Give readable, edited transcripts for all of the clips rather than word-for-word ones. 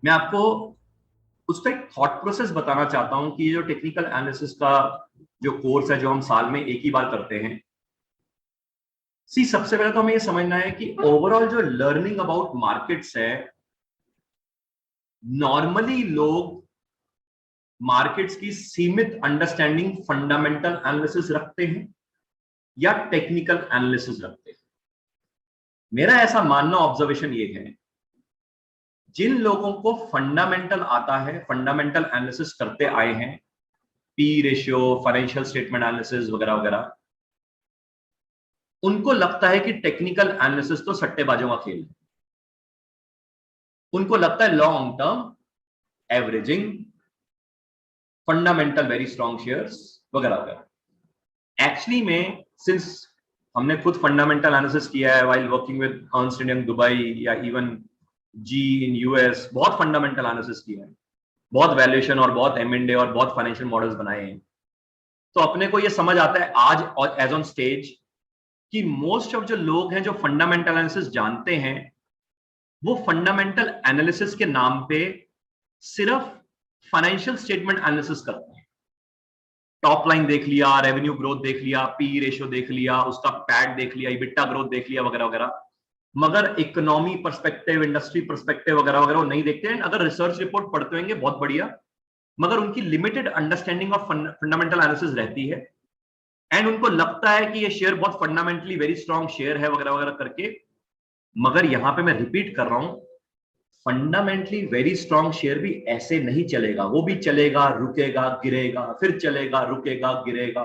मैं आपको उस पर एक थॉट प्रोसेस बताना चाहता हूं कि ये जो टेक्निकल एनालिसिस का जो कोर्स है जो हम साल में एक ही बार करते हैं। सबसे पहले तो हमें ये समझना है कि ओवरऑल जो लर्निंग अबाउट मार्केट्स है, नॉर्मली लोग मार्केट्स की सीमित अंडरस्टैंडिंग फंडामेंटल एनालिसिस रखते हैं या टेक्निकल एनालिसिस रखते हैं। मेरा ऐसा मानना, ऑब्जर्वेशन ये है, जिन लोगों को फंडामेंटल आता है, फंडामेंटल एनालिसिस करते आए हैं, P ratio, financial statement analysis वगैरह वगैरह, उनको लगता है कि टेक्निकल एनालिसिस तो सट्टेबाजों का खेल है। उनको लगता है long term, averaging, fundamental very strong shares वगैरह वगैरह। एक्चुअली में सिंस हमने खुद फंडामेंटल एनालिसिस किया है while working with Ernst and young Dubai या इवन जी इन यूएस, बहुत फंडामेंटल एनालिसिस किया है, बहुत वैल्यूएशन और बहुत एम&ए और बहुत फाइनेंशियल मॉडल्स बनाए हैं। तो अपने को ये समझ आता है आज और एज ऑन स्टेज कि मोस्ट ऑफ जो लोग हैं जो फंडामेंटल एनालिसिस जानते हैं, वो फंडामेंटल एनालिसिस के नाम पे सिर्फ फाइनेंशियल स्टेटमेंट एनालिसिस करते हैं। टॉप लाइन देख लिया, रेवेन्यू ग्रोथ देख लिया, पी रेशियो देख लिया, उसका पैट देख लिया, इबिटा ग्रोथ देख लिया वगैरह वगैरह, मगर इकोनॉमी पर्सपेक्टिव, इंडस्ट्री पर्सपेक्टिव वगैरह वगैरह वो नहीं देखते हैं। अगर रिसर्च रिपोर्ट पढ़ते होंगे बहुत बढ़िया, मगर उनकी limited understanding of fundamental analysis रहती है एंड उनको लगता है कि ये शेयर बहुत फंडामेंटली वेरी स्ट्रॉन्ग शेयर है वगैरह वगैरह करके। मगर यहां पे मैं रिपीट कर रहा हूं, फंडामेंटली वेरी स्ट्रॉन्ग शेयर भी ऐसे नहीं चलेगा, वो भी चलेगा, रुकेगा, गिरेगा, फिर चलेगा, रुकेगा, गिरेगा।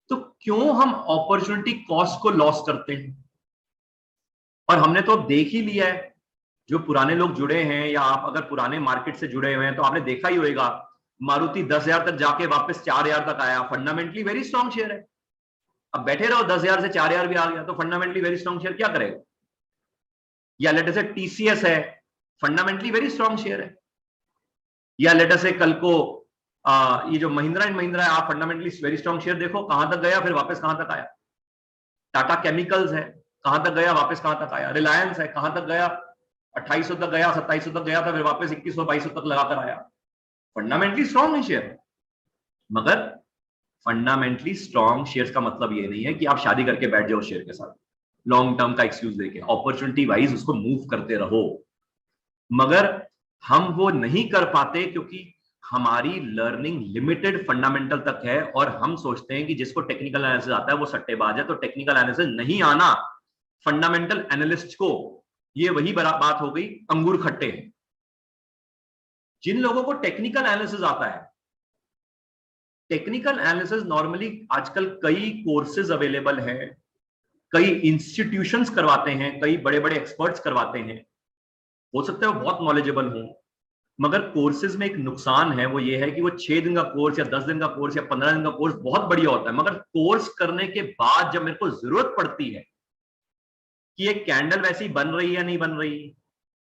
तो क्यों हम अपॉर्चुनिटी कॉस्ट को लॉस करते हैं? और हमने तो अब देख ही लिया है, जो पुराने लोग जुड़े हैं या आप अगर पुराने मार्केट से जुड़े हुए हैं तो आपने देखा ही होगा, मारुति 10,000 तक जाके वापस 4,000 तक आया, फंडामेंटली वेरी स्ट्रॉन्ग शेयर है। अब बैठे रहो, 10,000 से 4,000 भी आ गया तो फंडामेंटली वेरी स्ट्रॉन्ग शेयर क्या करेगा? या लेट अस से टीसीएस है, फंडामेंटली वेरी स्ट्रॉन्ग शेयर है। या लेट अस से कल को ये जो महिंद्रा एंड महिंद्रा है, आप फंडामेंटली वेरी स्ट्रॉन्ग शेयर देखो, कहां तक गया फिर वापस कहां तक आया। टाटा केमिकल्स है, कहां तक गया वापस कहां तक आया। रिलायंस है, कहां तक गया, 2800 तक गया, 2700 तक गया था, फिर वापस 2100 2200 तक लगाकर आया। फंडामेंटली स्ट्रॉन्ग है शेयर। मगर फंडामेंटली स्ट्रॉन्ग शेयर्स का मतलब ये नहीं है कि आप शादी करके बैठ जाओ शेयर के साथ, लॉन्ग टर्म का एक्सक्यूज देके। अपॉर्चुनिटी वाइज उसको मूव करते रहो। मगर हम वो नहीं कर पाते क्योंकि हमारी लर्निंग लिमिटेड फंडामेंटल तक है और हम सोचते हैं कि जिसको टेक्निकल एनालिसिस आता है वो सट्टेबाज है। तो टेक्निकल एनालिसिस नहीं आना फंडामेंटल एनालिस्ट को, ये वही बात हो गई, अंगूर खट्टे हैं। जिन लोगों को टेक्निकल एनालिसिस आता है, टेक्निकल एनालिसिस नॉर्मली आजकल कई कोर्सेज अवेलेबल हैं, कई इंस्टीट्यूशंस करवाते हैं, कई बड़े बड़े एक्सपर्ट्स करवाते हैं। हो सकता है वो बहुत नॉलेजेबल हो, मगर कोर्सेज में एक नुकसान है, वो ये है कि वो 6 दिन का कोर्स या 10 दिन का कोर्स या 15 दिन का कोर्स बहुत बढ़िया होता है, मगर कोर्स करने के बाद जब मेरे को जरूरत पड़ती है कि ये कैंडल वैसी बन रही है या नहीं बन रही,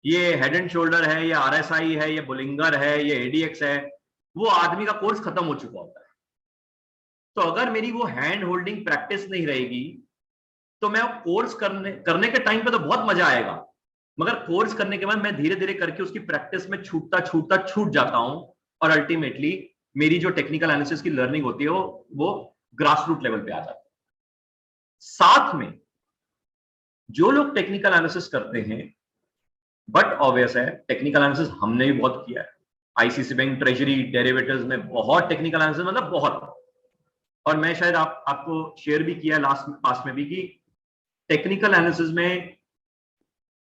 ये हेड एंड शोल्डर है, ये आरएसआई है, ये बुलिंगर है, ये एडीएक्स है, वो आदमी का कोर्स खत्म हो चुका होता है। तो अगर मेरी वो हैंड होल्डिंग प्रैक्टिस नहीं रहेगी तो मैं कोर्स करने के टाइम पे तो बहुत मजा आएगा, मगर कोर्स करने के बाद मैं धीरे धीरे करके उसकी प्रैक्टिस में छूट जाता हूं और अल्टीमेटली मेरी जो टेक्निकल एनालिसिस की लर्निंग होती है वो ग्रास रूट लेवल पे आ जाती है। साथ में जो लोग टेक्निकल एनालिसिस करते हैं, बट ऑब्वियस है टेक्निकल एनालिसिस हमने भी बहुत किया है, आईसीसी बैंक ट्रेजरी डेरिवेटिव्स में बहुत टेक्निकल एनालिसिस, मतलब बहुत। और मैं शायद आपको शेयर भी किया लास्ट पास में भी कि टेक्निकल एनालिसिस में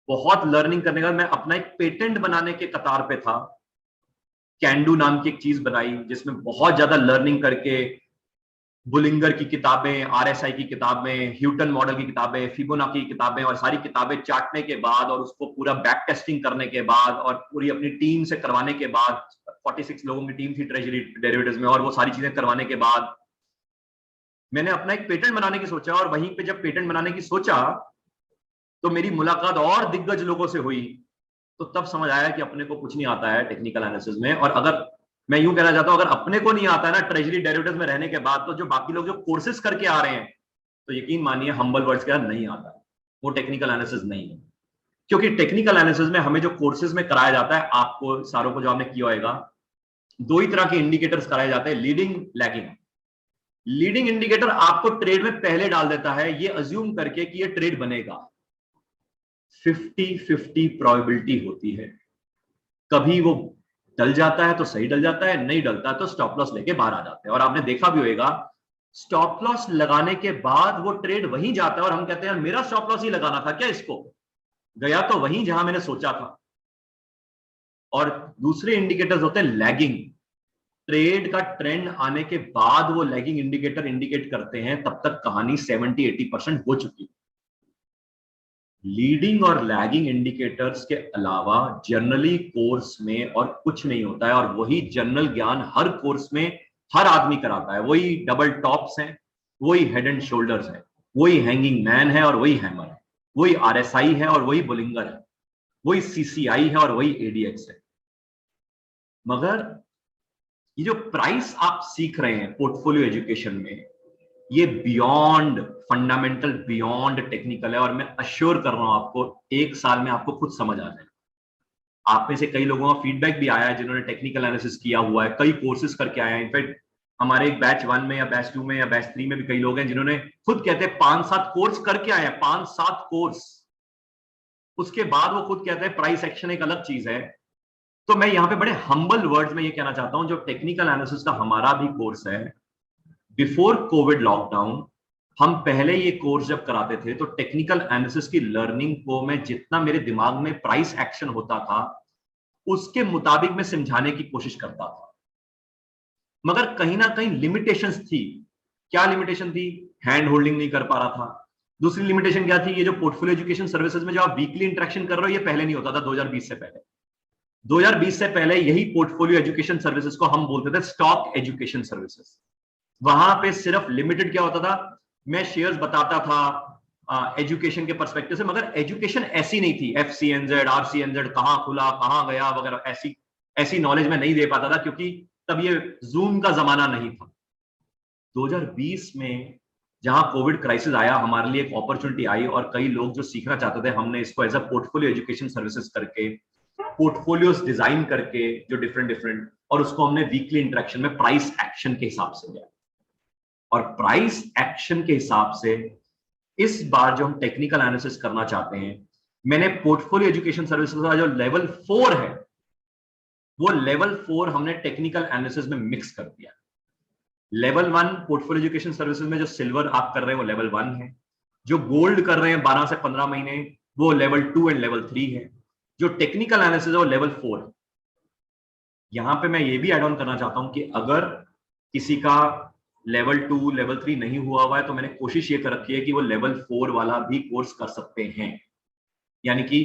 बहुत लर्निंग करने का मैं अपना एक पेटेंट बनाने के कतार पे था। कैंडू नाम की एक चीज बनाई जिसमें बहुत ज्यादा लर्निंग करके बुलिंगर की किताबें, आरएसआई की किताबें, ह्यूटन मॉडल की किताबें, फिबोनाची की किताबें और सारी किताबें चाटने के बाद और उसको पूरा बैक टेस्टिंग करने के बाद और पूरी अपनी टीम से करवाने के बाद, 46 लोगों की टीम थी ट्रेजरी डेरिवेटिव्स में, और वो सारी चीजें करवाने के बाद मैंने अपना एक पेटेंट बनाने की सोचा। और वहीं पे जब पेटेंट बनाने की सोचा तो मेरी मुलाकात और दिग्गज लोगों से हुई, तो तब समझ आया कि अपने को कुछ नहीं आता है टेक्निकल एनालिसिस में। और अगर मैं यूं कहना चाहता हूं, अगर अपने को नहीं आता है ना ट्रेजरी डेरिवेटिव्स में रहने के बाद, तो जो बाकी लोग जो कोर्सेज करके आ रहे हैं, तो यकीन मानिए हम्बल वर्ड्स के नहीं आता है, वो टेक्निकल एनालिसिस नहीं है। क्योंकि टेक्निकल एनालिसिस में हमें जो कोर्सेज में कराया जाता है, आपको सारों को जो आपने किया होगा, दो ही तरह के इंडिकेटर्स कराए जाते हैं, लीडिंग, लैगिंग। लीडिंग इंडिकेटर आपको ट्रेड में पहले डाल देता है ये अज्यूम करके कि ये ट्रेड बनेगा। 50-50 प्रोबेबिलिटी होती है, कभी वो डल जाता है तो सही डल जाता है, नहीं डलता तो स्टॉप लॉस लेके बाहर आ जाते हैं। और आपने देखा भी होगा, स्टॉप लॉस लगाने के बाद वो ट्रेड वहीं जाता है और हम कहते हैं मेरा स्टॉप लॉस ही लगाना था क्या, इसको गया तो वहीं जहां मैंने सोचा था। और दूसरे इंडिकेटर्स होते हैं लैगिंग, ट्रेड का ट्रेंड आने के बाद वो लैगिंग इंडिकेटर इंडिकेट करते हैं, तब तक कहानी 70-80% हो चुकी है। लीडिंग और लैगिंग इंडिकेटर्स के अलावा जनरली कोर्स में और कुछ नहीं होता है, और वही जनरल ज्ञान हर कोर्स में हर आदमी कराता है। वही डबल टॉप्स हैं, वही हेड एंड शोल्डर्स है, वही हैंगिंग मैन है और वही हैमर है, वही आरएसआई है और वही बुलिंगर है, वही सीसीआई है और वही एडीएक्स है। मगर ये जो प्राइस आप सीख रहे हैं पोर्टफोलियो एजुकेशन में, ये बियॉन्ड फंडामेंटल, बियॉन्ड टेक्निकल है। और मैं अश्योर कर रहा हूं आपको, 1 साल में आपको खुद समझ आ जाएगा। आप में से कई लोगों का फीडबैक भी आया है जिन्होंने टेक्निकल एनालिसिस किया हुआ है, कई कोर्सेज करके आए हैं। इनफैक्ट हमारे एक बैच 1 में या बैच 2 में या बैच 3 में भी कई लोग हैं जिन्होंने खुद कहते हैं 5-7 कोर्स करके आए हैं, 5-7 कोर्स। उसके बाद वो खुद कहते हैं प्राइस एक्शन एक अलग चीज है। तो मैं यहां पे बड़े हम्बल वर्ड्स में ये कहना चाहता हूं, जो टेक्निकल एनालिसिस का हमारा भी कोर्स है, बिफोर कोविड लॉकडाउन हम पहले ये कोर्स जब कराते थे तो टेक्निकल एनालिसिस की लर्निंग को मैं जितना मेरे दिमाग में प्राइस एक्शन होता था उसके मुताबिक मैं समझाने की कोशिश करता था। मगर कहीं ना कहीं लिमिटेशंस थी। क्या लिमिटेशन थी? हैंड होल्डिंग नहीं कर पा रहा था। दूसरी लिमिटेशन क्या थी? ये जो पोर्टफोलियो एजुकेशन सर्विसेज में जो आप वीकली इंटरेक्शन कर रहे हो, ये पहले नहीं होता था 2020 से पहले। 2020 से पहले यही पोर्टफोलियो एजुकेशन सर्विसेज को हम बोलते थे स्टॉक एजुकेशन सर्विसेज। वहां पे सिर्फ लिमिटेड क्या होता था, मैं शेयर्स बताता था एजुकेशन के पर्सपेक्टिव से, मगर एजुकेशन ऐसी नहीं थी, एफसीएनजेड, आरसीएनजेड कहां खुला, कहां गया वगैरह, ऐसी नॉलेज में नहीं दे पाता था, क्योंकि तब ये जूम का जमाना नहीं था। 2020 में जहां कोविड क्राइसिस आया, हमारे लिए एक अपॉर्चुनिटी आई, और कई लोग जो सीखना चाहते थे, हमने इसको as a portfolio education services करके, पोर्टफोलियोज डिजाइन करके जो डिफरेंट, और उसको हमने वीकली इंटरेक्शन में प्राइस एक्शन के हिसाब से लिया। और प्राइस एक्शन के हिसाब से इस बार जो हम टेक्निकल एनालिसिस करना चाहते हैं, मैंने पोर्टफोलियो एजुकेशन सर्विसेज का जो लेवल 4 है, वो लेवल 4 हमने टेक्निकल एनालिसिस में मिक्स कर दिया। लेवल 1 पोर्टफोलियो एजुकेशन सर्विसेज में जो सिल्वर आप कर रहे हैं वो लेवल 1 है, जो गोल्ड कर रहे हैं 12 से 15 महीने वो लेवल 2 एंड लेवल 3 है, जो टेक्निकल एनालिसिस है वो लेवल 4 है। यहां पे मैं ये भी एड ऑन करना चाहता हूं कि अगर किसी का लेवल 2 लेवल 3 नहीं हुआ है, तो मैंने कोशिश ये कर रखी है कि वो लेवल 4 वाला भी कोर्स कर सकते हैं, यानी कि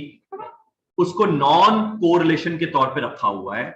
उसको नॉन कोरिलेशन के तौर पे रखा हुआ है।